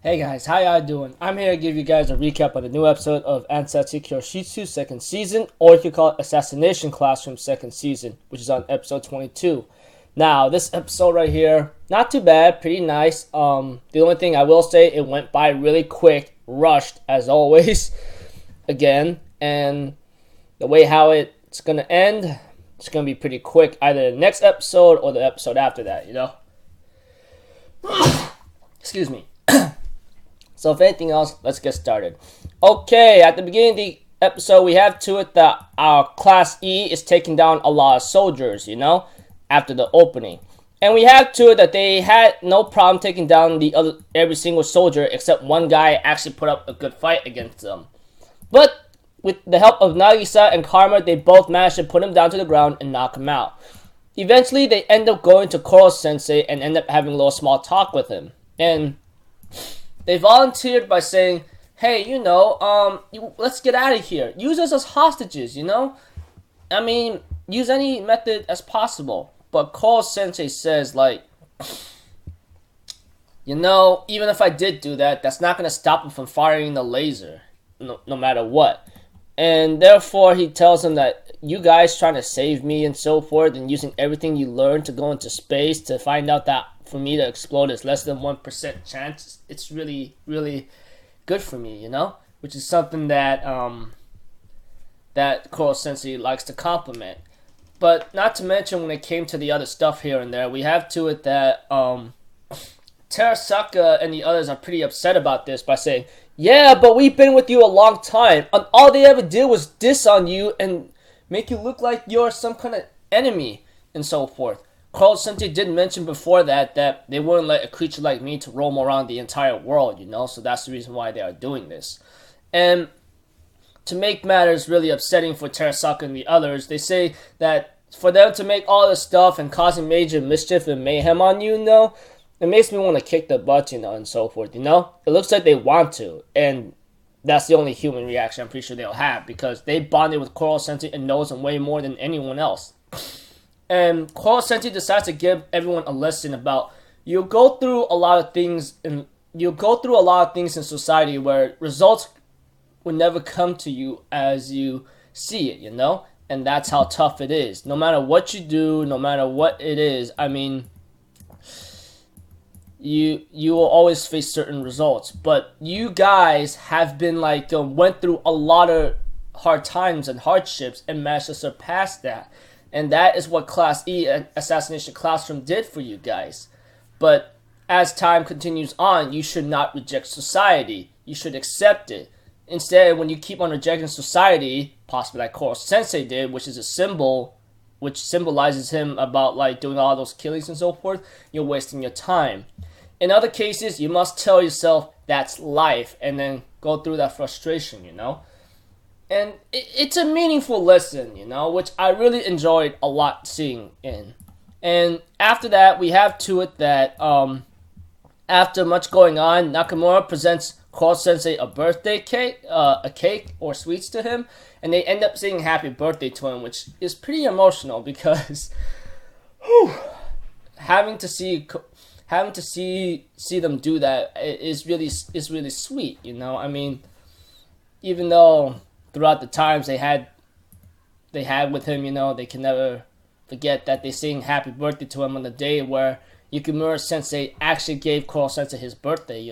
Hey guys, how y'all doing? I'm here to give you guys a recap of the new episode of Ansatsu Kyoushitsu second season, or you could call it Assassination Classroom second season, which is on episode 22. Now, this episode right here, not too bad, pretty nice. The only thing I will say, it went by really quick, rushed as always, again, and the way how it's gonna end, it's gonna be pretty quick, either the next episode or the episode after that, Excuse me. So if anything else, let's get started. Okay, at the beginning of the episode, we have to it that our Class E is taking down a lot of soldiers, after the opening. And we have to it that they had no problem taking down every single soldier except one guy actually put up a good fight against them. But with the help of Nagisa and Karma, they both managed to put him down to the ground and knock him out. Eventually, they end up going to Koro Sensei and end up having a little small talk with him. And they volunteered by saying, hey, let's get out of here. Use us as hostages, I mean, use any method as possible. But Koro Sensei says, even if I did do that, that's not going to stop him from firing the laser, no matter what. And therefore, he tells him that you guys trying to save me and so forth and using everything you learned to go into space to find out that for me to explode is less than 1% chance. It's really, really good for me, which is something that that Koro Sensei likes to compliment. But not to mention when it came to the other stuff here and there, we have to it that Terasaka and the others are pretty upset about this by saying, yeah, but we've been with you a long time, and all they ever did was diss on you and make you look like you're some kind of enemy and so forth. Koro Sensei did mention before that they wouldn't let a creature like me to roam around the entire world, so that's the reason why they are doing this. And to make matters really upsetting for Terasaka and the others, they say that for them to make all this stuff and causing major mischief and mayhem on you, it makes me want to kick the butt, and so forth, It looks like they want to, and that's the only human reaction I'm pretty sure they'll have, because they bonded with Koro Sensei and knows him way more than anyone else. And Koro Sensei decides to give everyone a lesson about you'll go through a lot of things in society where results will never come to you as you see it, and that's how tough it is. No matter what you do, no matter what it is, I mean, you will always face certain results. But you guys have been went through a lot of hard times and hardships and managed to surpass that. And that is what Class E and Assassination Classroom did for you guys. But as time continues on, you should not reject society. You should accept it. Instead, when you keep on rejecting society, possibly like Koro Sensei did, which is a symbol, which symbolizes him about doing all those killings and so forth, you're wasting your time. In other cases, you must tell yourself that's life and then go through that frustration, And it's a meaningful lesson, which I really enjoyed a lot seeing in. And after that, we have to it that after much going on, Nakamura presents Koro Sensei a birthday cake, a cake or sweets to him, and they end up saying happy birthday to him, which is pretty emotional because having to see them do that is really sweet, I mean, even though throughout the times they had with him, they can never forget that they sing happy birthday to him on the day where Yukimura Sensei actually gave Koro Sensei his birthday,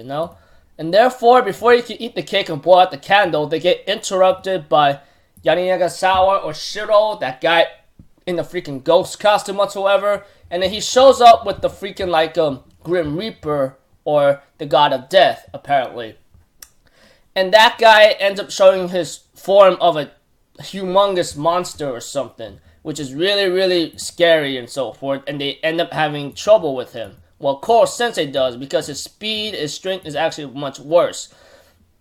And therefore, before you can eat the cake and blow out the candle, they get interrupted by Yanagasawa or Shiro, that guy in the freaking ghost costume whatsoever. And then he shows up with the freaking Grim Reaper or the God of Death, apparently. And that guy ends up showing his form of a humongous monster or something, which is really, really scary and so forth, and they end up having trouble with him. Well, Koro Sensei does, because his speed, his strength is actually much worse.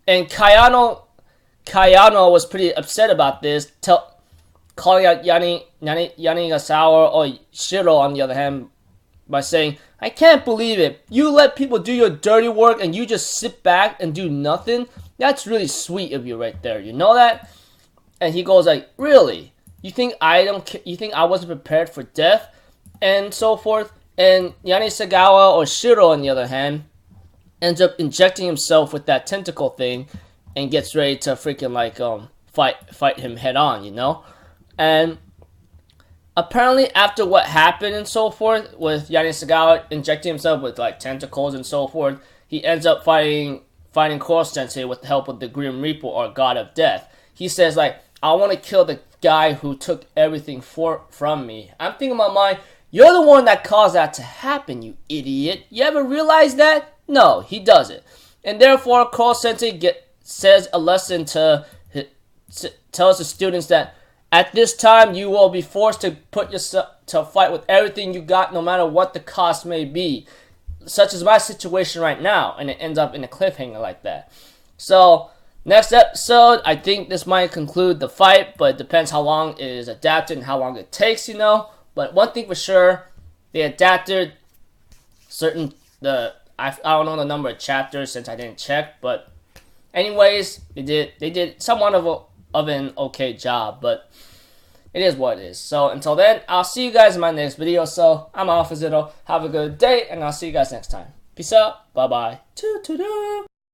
And Kayano was pretty upset about this, calling out Yanigasawa or Shiro on the other hand, by saying, I can't believe it. You let people do your dirty work and you just sit back and do nothing? That's really sweet of you right there. You know that? And he goes really? You think I wasn't prepared for death? And so forth. And Yanisagawa or Shiro on the other hand ends up injecting himself with that tentacle thing and gets ready to freaking like fight him head on, you know? And apparently after what happened and so forth with Yanni Sagawa injecting himself with like tentacles and so forth, he ends up fighting Koro Sensei with the help of the Grim Reaper or God of Death. He says like, I want to kill the guy who took everything from me. I'm thinking in my mind, you're the one that caused that to happen, you idiot. You ever realize that? No, he doesn't. And therefore, Koro Sensei says a lesson tells the students that at this time you will be forced to put yourself to fight with everything you got, no matter what the cost may be. Such as my situation right now, and it ends up in a cliffhanger like that. So, next episode, I think this might conclude the fight, but it depends how long it is adapted and how long it takes, you know. But one thing for sure, they adapted I don't know the number of chapters since I didn't check, but anyways, they did somewhat of an okay job, but it is what it is. So until then, I'll see you guys in my next video. So I'm Alpha Zitto. Have a good day, and I'll see you guys next time. Peace out. Bye bye.